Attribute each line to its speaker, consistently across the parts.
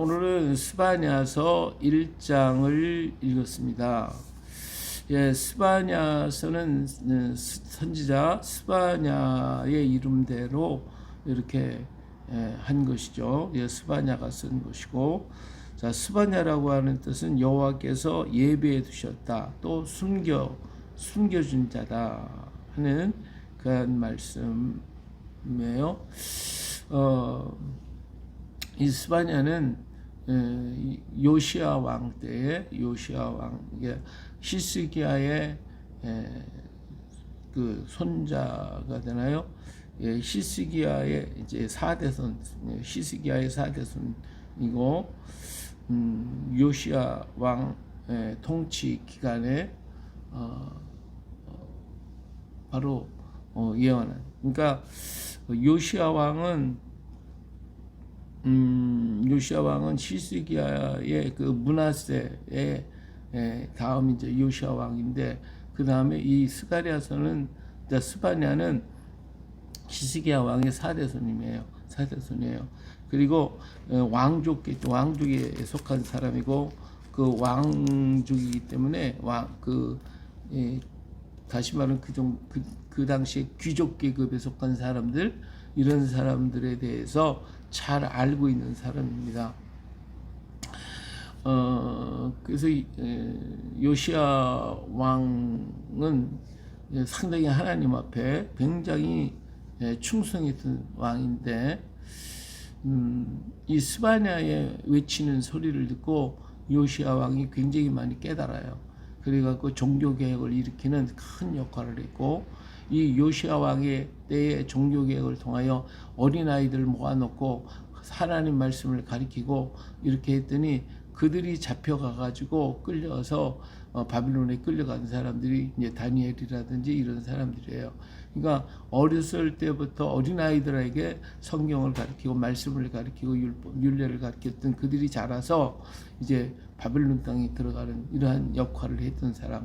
Speaker 1: 오늘은 스바냐서 1장을 읽었습니다. 예, 스바냐서는 선지자 스바냐의 이름대로 이렇게 한 것이죠. 예, 스바냐가 쓴 것이고, 자, 스바냐라고 하는 뜻은 여호와께서 예배해 두셨다, 또 숨겨준 자다 하는 그런 말씀이에요. 이 스바냐는 요시야 왕 때에 요시야 왕 히스기야의 그 손자가 되나요? 예, 히스기야의 이제 4대손, 히스기야의 4대손이고, 요시야 왕 통치 기간에 바로 예언한. 그러니까 요시야 왕은 히스기야의 그 므낫세의 다음 이제 요시야 왕인데, 그 다음에 이 스바냐는 히스기야 왕의 4대손이에요. 그리고 왕족에 속한 사람이고, 그 왕족이기 때문에 다시 말하면 그 당시에 귀족 계급에 속한 사람들, 이런 사람들에 대해서 잘 알고 있는 사람입니다. 그래서 요시야 왕은 상당히 하나님 앞에 굉장히 충성했던 왕인데, 이 스바냐의 외치는 소리를 듣고 요시야 왕이 굉장히 많이 깨달아요. 그래갖고 종교 개혁을 일으키는 큰 역할을 했고, 이 요시야 왕의 때의 종교 개혁을 통하여 어린아이들을 모아놓고 하나님 말씀을 가리키고 이렇게 했더니, 그들이 잡혀가가지고 끌려서 바빌론에 끌려간 사람들이 이제 다니엘이라든지 이런 사람들이에요. 그러니까 어렸을 때부터 어린아이들에게 성경을 가르치고 말씀을 가르치고 율례를 가르쳤던 그들이 자라서 이제 바빌론 땅에 들어가는 이러한 역할을 했던 사람,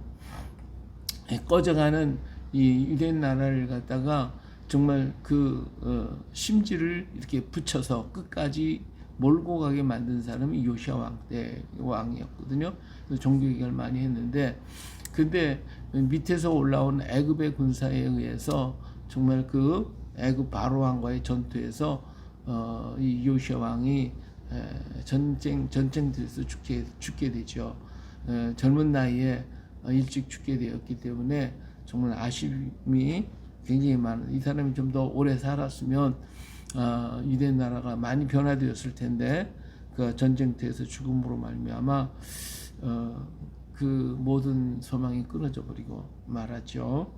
Speaker 1: 꺼져가는 이 유대인 나라를 갖다가 정말 그 심지를 이렇게 붙여서 끝까지 몰고 가게 만든 사람이 요시야 왕 때 왕이었거든요. 그래서 종교개혁을 많이 했는데, 근데 밑에서 올라온 애굽의 군사에 의해서 정말 그 애굽 바로 왕과의 전투에서 이 요시야 왕이 전쟁터에서 죽게 되죠. 젊은 나이에 일찍 죽게 되었기 때문에 정말 아쉬움이 굉장히 많은. 이 사람이 좀 더 오래 살았으면 유대 나라가 많이 변화되었을 텐데, 그 전쟁터에서 죽음으로 말미암아 그 모든 소망이 끊어져 버리고 말았죠.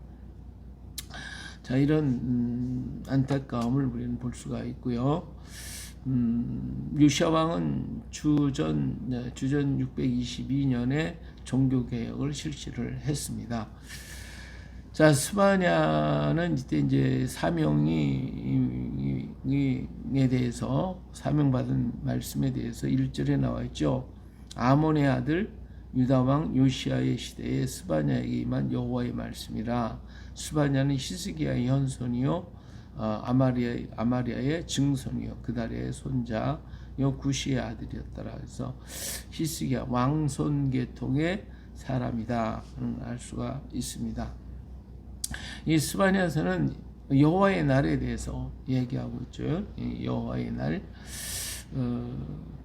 Speaker 1: 자, 이런 안타까움을 우리는 볼 수가 있고요. 요시야 왕은 주전 622년에 종교 개혁을 실시를 했습니다. 자, 스바냐는 이제 사명에 대해서, 사명받은 말씀에 대해서 1절에 나와 있죠. 아몬의 아들 유다왕 요시야의 시대에 스바냐에게 임한 여호와의 말씀이라. 스바냐는 히스기야의 현손이요 아마리아의 증손이요 그달의 손자 구시의 아들이었더라. 그래서 히스기야 왕손 계통의 사람이다 알 수가 있습니다. 이 스바냐서는 여호와의 날에 대해서 얘기하고 있죠. 여호와의 날,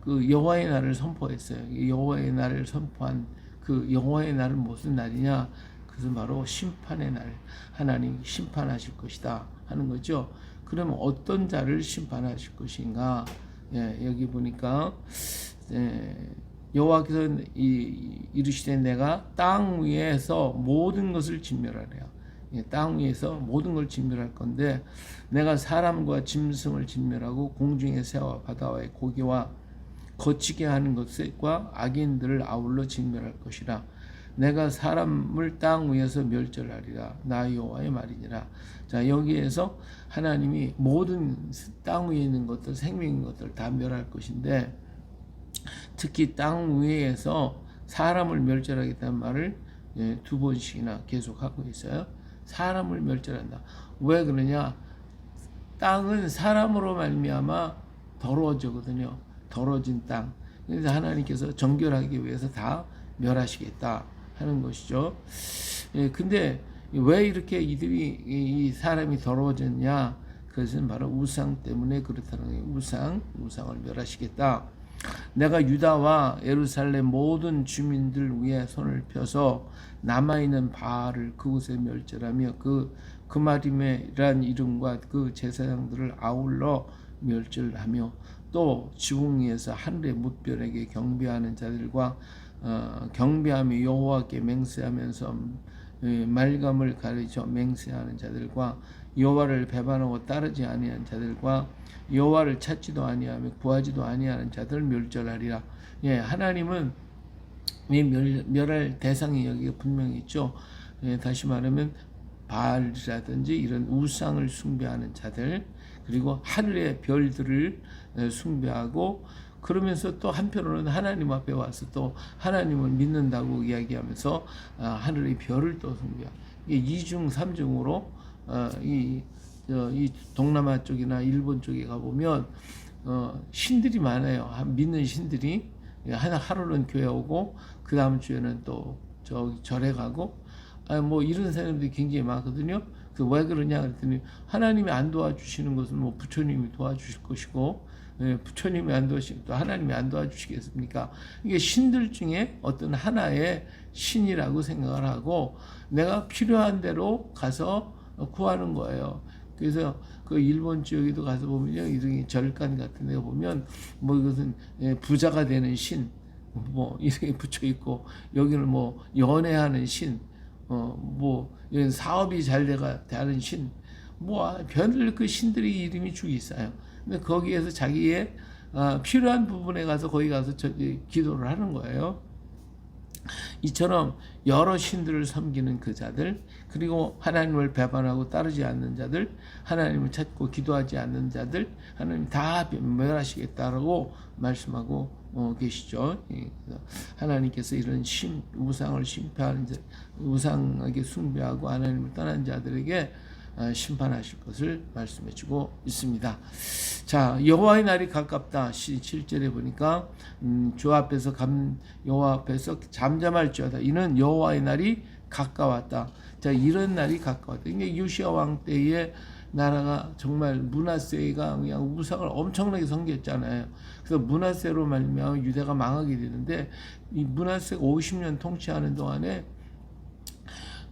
Speaker 1: 그 여호와의 날을 선포했어요. 여호와의 날을 선포한 그 여호와의 날은 무슨 날이냐? 그것은 바로 심판의 날, 하나님 심판하실 것이다 하는 거죠. 그러면 어떤 자를 심판하실 것인가? 여기 보니까 여호와께서 이르시되 내가 땅 위에서 모든 것을 진멸하리라. 땅 위에서 모든 걸 진멸할 건데, 내가 사람과 짐승을 진멸하고 공중의 새와 바다와의 고기와 거치게 하는 것과 악인들을 아울러 진멸할 것이라. 내가 사람을 땅 위에서 멸절하리라. 나 여호와의 말이니라. 자, 여기에서 하나님이 모든 땅 위에 있는 것들, 생명인 것들 다 멸할 것인데, 특히 땅 위에서 사람을 멸절하겠다는 말을 2번씩이나 계속하고 있어요. 사람을 멸절한다. 왜 그러냐? 땅은 사람으로 말미암아 더러워지거든요. 더러진 땅. 그래서 하나님께서 정결하기 위해서 다 멸하시겠다 하는 것이죠. 예, 근데 왜 이렇게 이 사람이 더러워졌냐? 그것은 바로 우상 때문에 그렇다는 거예요. 우상을 멸하시겠다. 내가 유다와 예루살렘 모든 주민들 위에 손을 펴서 남아있는 바알을 그곳에 멸절하며 그 그마림이란 이름과 그 제사장들을 아울러 멸절하며 또 지붕 위에서 하늘의 무별에게 경배하는 자들과 경배하며 여호와께 맹세하면서 말감을 가르쳐 맹세하는 자들과 여호와를 배반하고 따르지 아니한 자들과 여호와를 찾지도 아니하며 구하지도 아니하는 자들을 멸절하리라. 예, 하나님은 멸할 대상이 여기가 분명히 있죠. 예, 다시 말하면 바알이라든지 이런 우상을 숭배하는 자들, 그리고 하늘의 별들을 숭배하고, 그러면서 또 한편으로는 하나님 앞에 와서 또 하나님을 믿는다고 이야기하면서 하늘의 별을 또 숭배하고, 이중 삼중으로 이 동남아 쪽이나 일본 쪽에 가보면 신들이 많아요. 믿는 신들이 하루는 교회 오고 그 다음 주에는 또 절에 가고, 뭐 이런 사람들이 굉장히 많거든요. 그 왜 그러냐 그랬더니 하나님이 안 도와주시는 것은 뭐 부처님이 도와주실 것이고, 부처님이 안 도와주시고 또 하나님이 안 도와주시겠습니까? 이게 신들 중에 어떤 하나의 신이라고 생각을 하고 내가 필요한 대로 가서 구하는 거예요. 그래서 그 일본 지역에도 가서 보면요, 이런 절간 같은 데 보면 뭐 이것은 부자가 되는 신, 뭐 이렇게 붙여 있고, 여기는 뭐 연애하는 신, 뭐 이런 사업이 잘 되는 신, 뭐 별들 그 신들의 이름이 쭉 있어요. 근데 거기에서 자기의 필요한 부분에 가서 거기 가서 기도를 하는 거예요. 이처럼 여러 신들을 섬기는 그 자들, 그리고 하나님을 배반하고 따르지 않는 자들, 하나님을 찾고 기도하지 않는 자들, 하나님 다 멸하시겠다라고 말씀하고 계시죠. 하나님께서 이런 우상을 심판하는 자, 우상에게 숭배하고 하나님을 떠난 자들에게 심판하실 것을 말씀해주고 있습니다. 자, 여호와의 날이 가깝다. 7절에 보니까 여호와 앞에서 잠잠할지어다. 이는 여호와의 날이 가까웠다. 자, 이런 날이 가까웠다. 이게 요시야 왕 때의 나라가 정말 므낫세가 그냥 우상을 엄청나게 섬겼잖아요. 그래서 므낫세로 말미암아 유대가 망하게 되는데, 이 므낫세가 50년 통치하는 동안에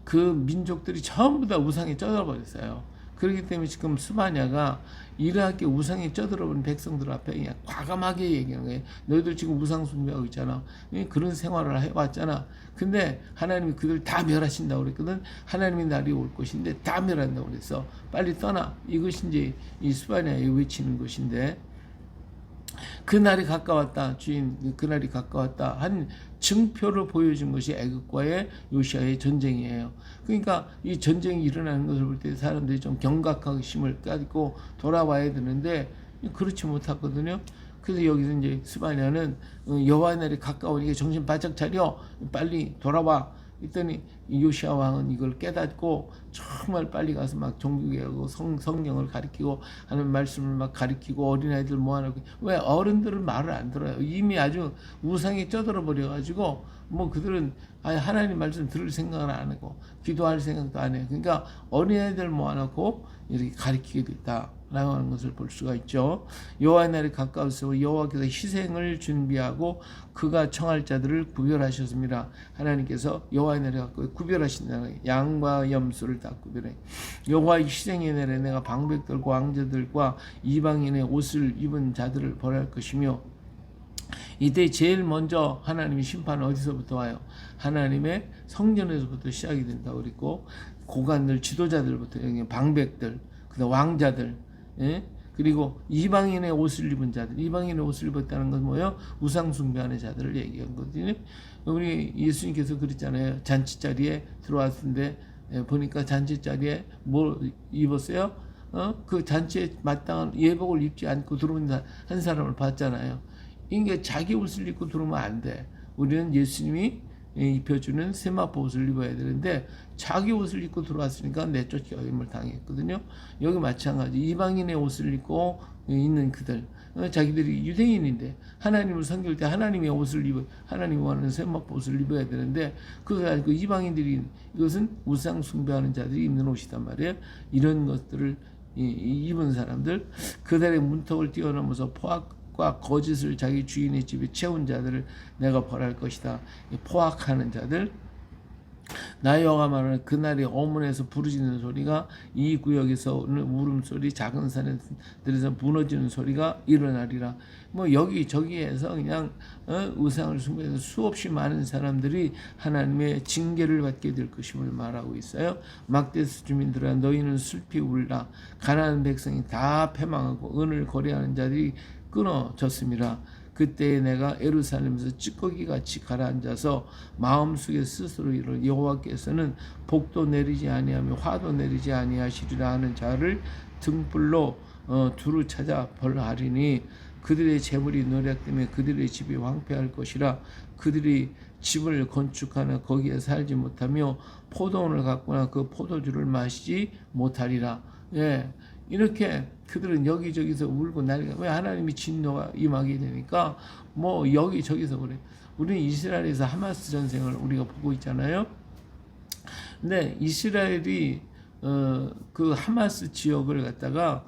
Speaker 1: 그 민족들이 전부 다 우상에 쪄들어버렸어요. 그렇기 때문에 지금 스바냐가 이렇게 우상에 쪄들어버린 백성들 앞에 그냥 과감하게 얘기하는 거예요. 너희들 지금 우상 숭배하고 있잖아. 그런 생활을 해왔잖아. 근데 하나님이 그들 다 멸하신다고 그랬거든. 하나님의 날이 올 것인데 다 멸한다고 그랬어. 빨리 떠나. 이것이 이제 이 스바냐에 외치는 것인데, 그 날이 가까웠다. 주인, 그 날이 가까웠다. 한 증표를 보여준 것이 애국과의 요시아의 전쟁이에요. 그러니까 이 전쟁이 일어나는 것을 볼 때 사람들이 좀 경각심을 가지고 돌아와야 되는데 그렇지 못하거든요. 그래서 여기서 이제 스바냐는 여호와의 날이 가까우니까 정신 바짝 차려, 빨리 돌아와. 했더니 요시아 왕은 이걸 깨닫고 정말 빨리 가서 막 종교개혁하고 성경을 가리키고 하는 말씀을 막 가리키고, 어린아이들 모아놓고, 왜 어른들은 말을 안 들어요. 이미 아주 우상에 쪄들어 버려가지고 뭐 그들은 하나님 말씀 들을 생각을 안 하고 기도할 생각도 안 해요. 그러니까 어린아이들 모아놓고 이렇게 가리키게 됐다 라고 하는 것을 볼 수가 있죠. 여호와의 날이 가까워서 여호와께서 희생을 준비하고 그가 청할 자들을 구별하셨습니다. 하나님께서 여호와의 날이 가까워 구별하신다. 양과 염소를 다 구별해. 여호와의 희생의 날에 내가 방백들과 왕자들과 이방인의 옷을 입은 자들을 벌할 것이며, 이때 제일 먼저 하나님의 심판은 어디서부터 와요? 하나님의 성전에서부터 시작이 된다고 그랬고, 고관들, 지도자들부터, 방백들, 그다음 왕자들, 예? 그리고 이방인의 옷을 입은 자들, 이방인의 옷을 입었다는 건 뭐예요? 우상 숭배하는 자들을 얘기한 거거든요. 우리 예수님께서 그랬잖아요. 잔치자리에 들어왔는데 보니까 잔치자리에 뭘 입었어요? 그 잔치에 마땅한 예복을 입지 않고 들어온 한 사람을 봤잖아요. 이게 자기 옷을 입고 들어오면 안 돼. 우리는 예수님이 입혀주는 세마포 옷을 입어야 되는데 자기 옷을 입고 들어왔으니까 내쫓김을 당했거든요. 여기 마찬가지 이방인의 옷을 입고 있는 그들, 자기들이 유대인인데 하나님을 섬길 때 하나님의 옷을 입어 하나님이 원하는 세마포 옷을 입어야 되는데 그거 가지고 이방인들이 이것은 우상 숭배하는 자들이 입는 옷이단 말이에요. 이런 것들을 입은 사람들, 그들의 문턱을 뛰어넘어서 포악과 거짓을 자기 주인의 집에 채운 자들을 내가 벌할 것이다. 포악하는 자들, 나 여호와가 말하는 그날의 어문에서 부르짖는 소리가 이 구역에서 울음소리, 작은 산들에서 무너지는 소리가 일어나리라. 뭐 여기 저기에서 그냥 우상을 숭배해서 수없이 많은 사람들이 하나님의 징계를 받게 될 것임을 말하고 있어요. 막데스 주민들아 너희는 슬피 울라. 가나안 백성이 다 패망하고 은을 거래하는 자들이 끊어졌습니다. 그때 내가 예루살렘에서 찌꺼기같이 가라앉아서 마음속에 스스로 이를 여호와께서는 복도 내리지 아니하며 화도 내리지 아니하시리라 하는 자를 등불로 두루 찾아 벌하리니 그들의 재물이 노략되며 그들의 집이 황폐할 것이라. 그들이 집을 건축하나 거기에 살지 못하며 포도원을 갖거나 그 포도주를 마시지 못하리라. 예, 이렇게 그들은 여기저기서 울고 난리가. 왜? 하나님이 진노가 임하게 되니까 뭐 여기저기서 그래. 우리는 이스라엘에서 하마스 전쟁을 우리가 보고 있잖아요. 근데 이스라엘이 그 하마스 지역을 갖다가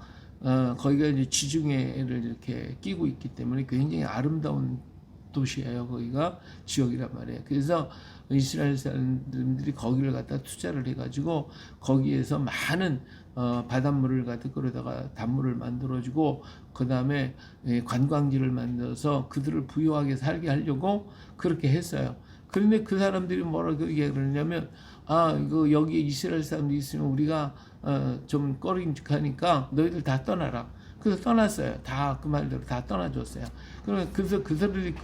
Speaker 1: 거기가 이제 지중해를 이렇게 끼고 있기 때문에 굉장히 아름다운 도시예요. 거기가 지역이란 말이에요. 그래서 이스라엘 사람들이 거기를 갖다 투자를 해가지고 거기에서 많은 바닷물을 갖다 끌어다가 단물을 만들어주고 그 다음에 관광지를 만들어서 그들을 부유하게 살게 하려고 그렇게 했어요. 그런데 그 사람들이 뭐라고 얘기하냐면 이거 여기에 이스라엘 사람들이 있으면 우리가 좀 꺼림직하니까 너희들 다 떠나라. 그래서 떠났어요. 다 그 말대로 다 떠나줬어요. 그래서 그들이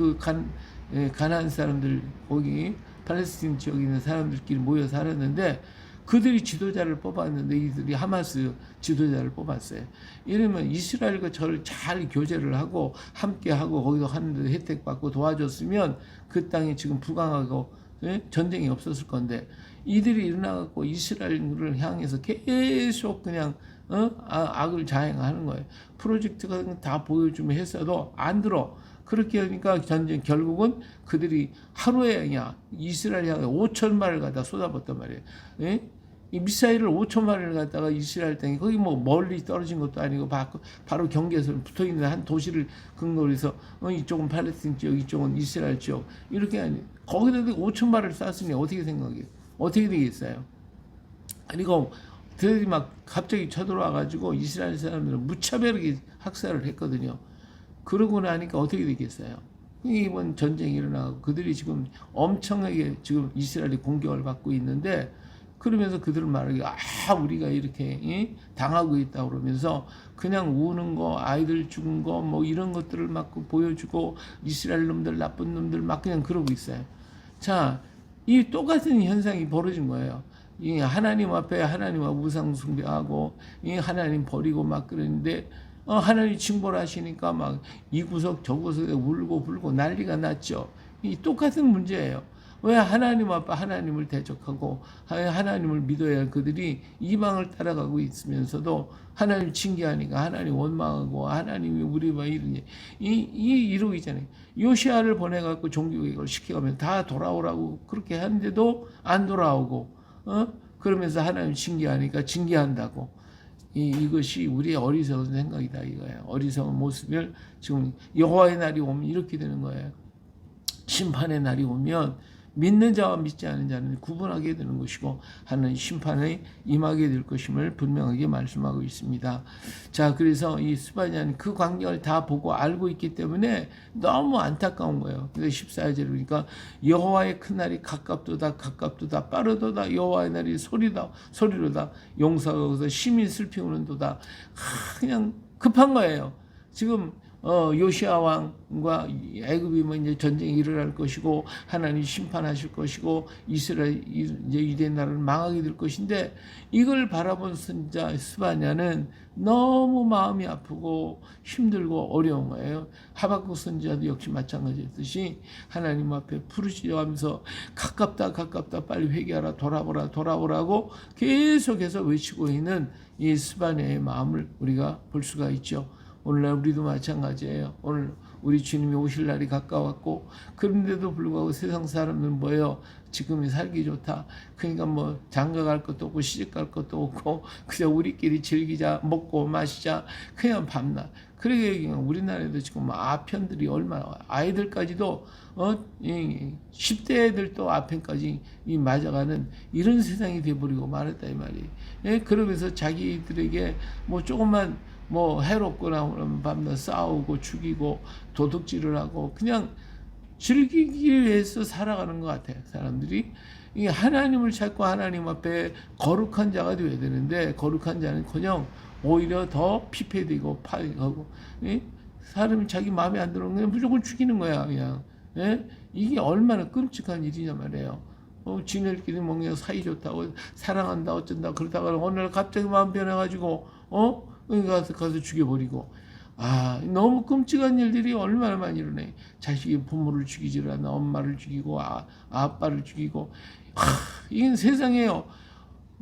Speaker 1: 가나안 사람들 거기 팔레스틴 지역에 있는 사람들끼리 모여 살았는데 그들이 지도자를 뽑았는데 이들이 하마스 지도자를 뽑았어요. 이러면 이스라엘과 저를 잘 교제를 하고 함께하고 거기서 하는데 혜택 받고 도와줬으면 그 땅이 지금 부강하고 전쟁이 없었을 건데 이들이 일어나갖고 이스라엘을 향해서 계속 그냥 악을 자행하는 거예요. 프로젝트가 다 보여주면 했어도 안 들어. 그렇게 하니까 전쟁 결국은 그들이 하루에 그냥 이스라엘 향해 5,000발을 갖다 쏟아붓단 말이에요. 예? 이 미사일을 5,000발을 갖다가 이스라엘 땅에 거기 뭐 멀리 떨어진 것도 아니고 바로 경계선 붙어 있는 한 도시를 근거로 해서 이쪽은 팔레스틴 지역, 이쪽은 이스라엘 지역 이렇게 하니 거기다 5,000발을 쐈으니 어떻게 생각해요? 어떻게 되겠어요? 그리고 그들이 막 갑자기 쳐들어와 가지고 이스라엘 사람들은 무차별하게 학살을 했거든요. 그러고 나니까 어떻게 되겠어요? 이번 전쟁이 일어나고 그들이 지금 엄청나게 지금 이스라엘이 공격을 받고 있는데 그러면서 그들은 말하기 우리가 이렇게 당하고 있다 그러면서 그냥 우는 거 아이들 죽은 거 뭐 이런 것들을 막 보여주고 이스라엘 놈들 나쁜 놈들 막 그냥 그러고 있어요. 자, 이 똑같은 현상이 벌어진 거예요. 이 하나님 앞에 하나님 앞 우상 숭배하고 이 하나님 버리고 막 그러는데 하나님 징벌하시니까 막 이 구석 저 구석에 울고 불고 난리가 났죠. 이 똑같은 문제예요. 왜 하나님 앞에 하나님을 대적하고 하나님을 믿어야 할 그들이 이방을 따라가고 있으면서도 하나님 징계하니까 하나님 원망하고 하나님이 우리 막 이러니 이러고 있잖아요. 요시아를 보내갖고 종교개혁을 시켜가면 다 돌아오라고 그렇게 하는데도 안 돌아오고 그러면서 하나님 징계하니까 징계한다고. 이것이 우리의 어리석은 생각이다 이거예요. 어리석은 모습을 지금 여호와의 날이 오면 이렇게 되는 거예요. 심판의 날이 오면 믿는 자와 믿지 않는 자는 구분하게 되는 것이고 하나님 심판에 임하게 될 것임을 분명하게 말씀하고 있습니다. 자, 그래서 이 스바냐는 그 광경을 다 보고 알고 있기 때문에 너무 안타까운 거예요. 그래서 14절에 보니까 여호와의 큰 날이 가깝도다 빠르도다 여호와의 날이 소리로다 용사가 거기서 심히 슬피 우는도다. 그냥 급한 거예요. 지금 요시아 왕과 애굽이 뭐 이제 전쟁이 일어날 것이고 하나님 심판하실 것이고 이스라엘 이제 유대 나라를 망하게 될 것인데 이걸 바라본 선자 스바냐는 너무 마음이 아프고 힘들고 어려운 거예요. 하박국 선지자도 역시 마찬가지였듯이 하나님 앞에 부르짖으면서 가깝다 빨리 회개하라 돌아보라고 계속해서 외치고 있는 이 스바냐의 마음을 우리가 볼 수가 있죠. 오늘날 우리도 마찬가지예요. 오늘 우리 주님이 오실 날이 가까웠고 그런데도 불구하고 세상 사람들은 뭐예요? 지금이 살기 좋다. 그러니까 뭐 장가 갈 것도 없고 시집 갈 것도 없고 그냥 우리끼리 즐기자, 먹고 마시자, 그냥 밤낮. 그러게 우리나라에도 지금 아편들이 얼마나 아이들까지도 10대 애들도 아편까지 맞아가는 이런 세상이 돼버리고 말았다 이 말이. 예? 그러면서 자기들에게 뭐 조금만 뭐 해롭거나 그러면 밤낮 싸우고 죽이고 도둑질을 하고 그냥 즐기기 위해서 살아가는 것 같아요. 사람들이 이 하나님을 찾고 하나님 앞에 거룩한 자가 되어야 되는데 거룩한 자는커녕 오히려 더 피폐되고 파괴하고 사람이 자기 마음에 안 들어오면 그냥 무조건 죽이는 거야 그냥. 예? 이게 얼마나 끔찍한 일이냐 말이에요. 지네들끼리 뭔가 사이 좋다고 사랑한다 어쩐다 그러다가 어느 날 갑자기 마음 변해가지고 가서 죽여버리고. 너무 끔찍한 일들이 얼마나 많이 일어나요. 자식이 부모를 죽이질 않아 엄마를 죽이고 아빠를 죽이고. 이건 세상에요.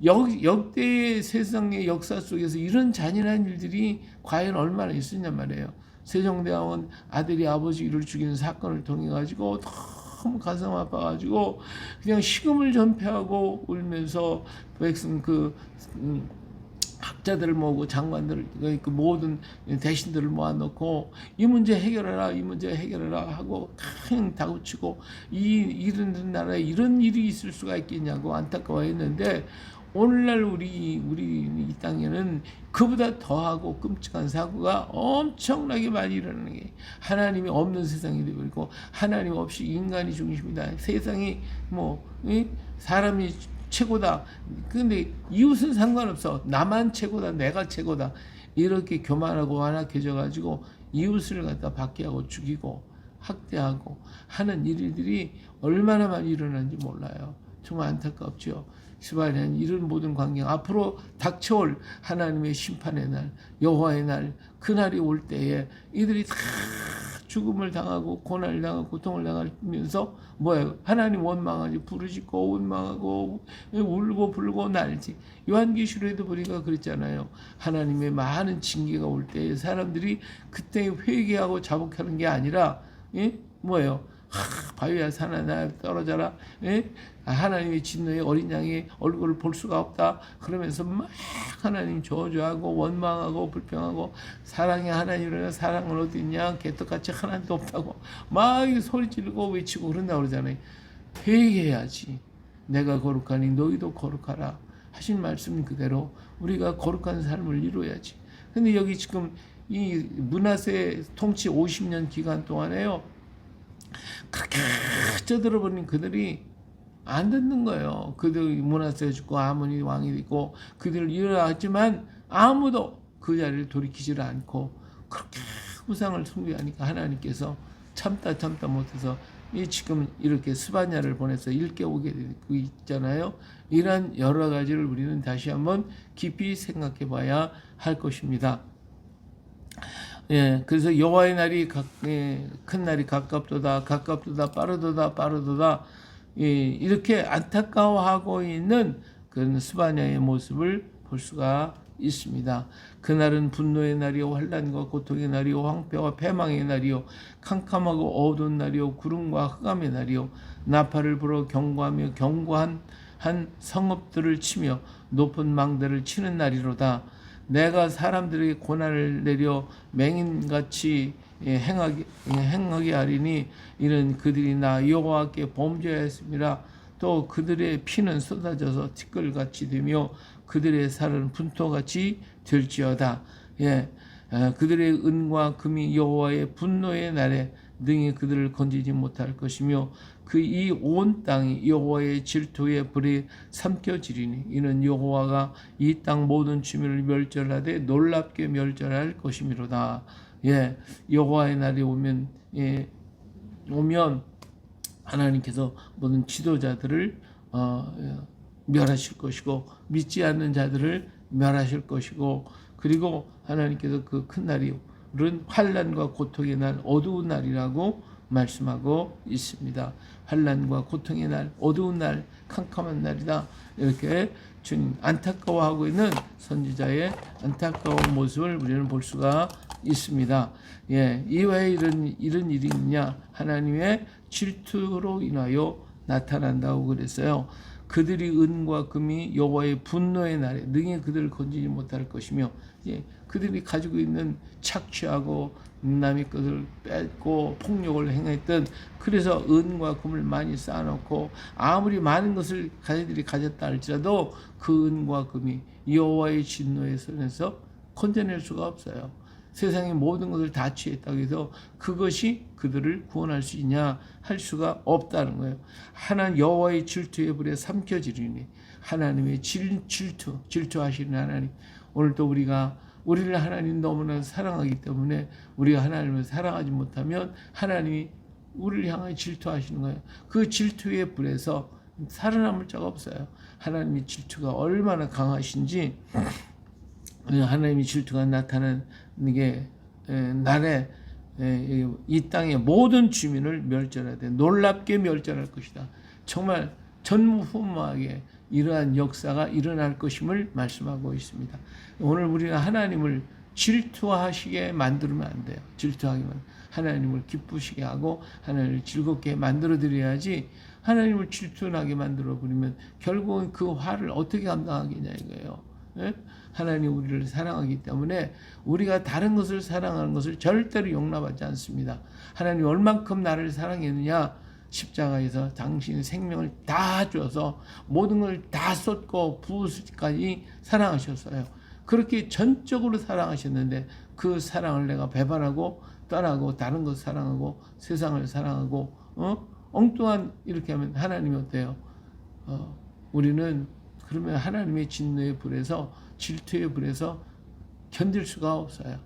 Speaker 1: 역대의 세상의 역사 속에서 이런 잔인한 일들이 과연 얼마나 있었냐 말이에요. 세종대왕은 아들이 아버지를 죽이는 사건을 통해 가지고 너무 가슴 아파가지고 그냥 식음을 전폐하고 울면서 백성 학자들을 모으고 장관들 그 모든 대신들을 모아놓고 이 문제 해결해라 하고 그냥 다그치고 이런 나라에 이런 일이 있을 수가 있겠냐고 안타까워했는데 오늘날 우리 이 땅에는 그보다 더하고 끔찍한 사고가 엄청나게 많이 일어나는 게 하나님이 없는 세상이 되버리고 하나님 없이 인간이 중심이다. 세상이 사람이 최고다. 근데 이웃은 상관없어. 나만 최고다. 내가 최고다. 이렇게 교만하고 완악해져 가지고 이웃을 갖다 박해하고 죽이고 학대하고 하는 일들이 얼마나 많이 일어나는지 몰라요. 정말 안타깝죠. 스바냐는 이런 모든 광경 앞으로 닥쳐올 하나님의 심판의 날 여호와의 날 그날이 올 때에 이들이 다 죽음을 당하고 고난을 당하고 고통을 당하면서 뭐예요? 하나님 원망하지 부르짖고 원망하고 울고 불고 날지. 요한계시록에도 보니까 그랬잖아요. 하나님의 많은 징계가 올 때에 사람들이 그때 회개하고 자복하는 게 아니라 뭐예요? 바위야 산아 나 떨어져라. 하나님의 진노의 어린 양의 얼굴을 볼 수가 없다. 그러면서 막 하나님 저주하고 원망하고 불평하고 사랑의 하나님이라 사랑은 어디 있냐 개떡같이 하나도 없다고 막 소리 지르고 외치고 그런다고 그러잖아요. 회개해야지. 내가 거룩하니 너희도 거룩하라 하신 말씀 그대로 우리가 거룩한 삶을 이루어야지. 근데 여기 지금 이 므낫세 통치 50년 기간 동안에요 그렇게 쪄들어버린 그들이 안 듣는 거예요. 그들 므낫세가 죽고 아몬이 왕이 있고 그들을 일어났지만 아무도 그 자리를 돌이키질 않고 그렇게 우상을 숭배하니까 하나님께서 참다 못해서 지금 이렇게 스바냐를 보내서 일깨우게 되고 있잖아요. 이런 여러 가지를 우리는 다시 한번 깊이 생각해 봐야 할 것입니다. 그래서 여호와의 날이 큰 날이 가깝도다 빠르도다 이렇게 안타까워하고 있는 그런 스바냐의 모습을 볼 수가 있습니다. 그날은 분노의 날이요 환난과 고통의 날이요 황폐와 패망의 날이요 캄캄하고 어두운 날이요 구름과 흑암의 날이요 나팔을 불어 경고하며 경고한 성읍들을 치며 높은 망대를 치는 날이로다. 내가 사람들에게 고난을 내려 맹인같이 행하게 하리니 이는 그들이 나 여호와께 범죄하였습니다. 또 그들의 피는 쏟아져서 티끌같이 되며 그들의 살은 분토같이 될지어다. 그들의 은과 금이 여호와의 분노의 날에 능히 그들을 건지지 못할 것이며 그 이 온 땅이 여호와의 질투의 불에 삼켜지리니 이는 여호와가 이 땅 모든 주민을 멸절하되 놀랍게 멸절할 것이미로다. 예, 여호와의 날이 오면 하나님께서 모든 지도자들을 멸하실 것이고 믿지 않는 자들을 멸하실 것이고, 그리고 하나님께서 그 큰 날이 환난과 고통의 날, 어두운 날이라고 말씀하고 있습니다. 환난과 고통의 날, 어두운 날, 캄캄한 날이다. 이렇게 주님 안타까워하고 있는 선지자의 안타까운 모습을 우리는 볼 수가 있습니다. 예, 이외에 이런 일이 있냐? 하나님의 질투로 인하여 나타난다고 그랬어요. 그들이 은과 금이 여호와의 분노의 날에 능히 그들을 건지지 못할 것이며, 예, 그들이 가지고 있는 착취하고 남의 것을 뺏고 폭력을 행했던, 그래서 은과 금을 많이 쌓아놓고 아무리 많은 것을 자기들이 가졌다 할지라도 그 은과 금이 여호와의 진노의 손에서 건져낼 수가 없어요. 세상의 모든 것을 다 취했다고 해서 그것이 그들을 구원할 수 있냐? 할 수가 없다는 거예요. 하나님 여호와의 질투의 불에 삼켜지리니, 하나님의 질투하시는 하나님. 오늘도 우리를 하나님 너무나 사랑하기 때문에 우리가 하나님을 사랑하지 못하면 하나님이 우리를 향하여 질투하시는 거예요. 그 질투의 불에서 살아남을 자가 없어요. 하나님의 질투가 얼마나 강하신지, 하나님의 질투가 나타나는 게 날에 이 땅의 모든 주민을 멸절하되 놀랍게 멸절할 것이다. 정말 전무후무하게 이러한 역사가 일어날 것임을 말씀하고 있습니다. 오늘 우리가 하나님을 질투하시게 만들면 안 돼요. 질투하기만, 하나님을 기쁘시게 하고 하나님을 즐겁게 만들어 드려야지. 하나님을 질투나게 만들어 버리면 결국은 그 화를 어떻게 감당하겠냐 이거예요. 예? 하나님 우리를 사랑하기 때문에 우리가 다른 것을 사랑하는 것을 절대로 용납하지 않습니다. 하나님 얼만큼 나를 사랑했느냐? 십자가에서 당신 생명을 다 줘서 모든 걸 다 쏟고 부으시기까지 사랑하셨어요. 그렇게 전적으로 사랑하셨는데 그 사랑을 내가 배반하고 떠나고 다른 것 사랑하고 세상을 사랑하고 엉뚱한 이렇게 하면 하나님이 어때요? 우리는 그러면 하나님의 진노의 불에서, 질투의 불에서 견딜 수가 없어요.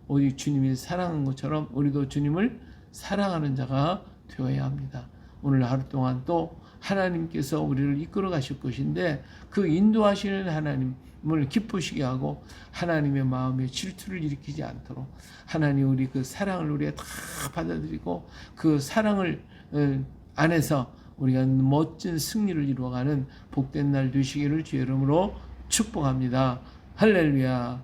Speaker 1: 오직 주님이 사랑한 것처럼 우리도 주님을 사랑하는 자가 되어야 합니다. 오늘 하루 동안 또 하나님께서 우리를 이끌어 가실 것인데, 그 인도하시는 하나님을 기쁘시게 하고 하나님의 마음에 질투를 일으키지 않도록 하나님 우리 그 사랑을 우리가 다 받아들이고 그 사랑을 안에서 우리가 멋진 승리를 이루어가는 복된 날 되시기를 주의 이름으로 축복합니다. 할렐루야.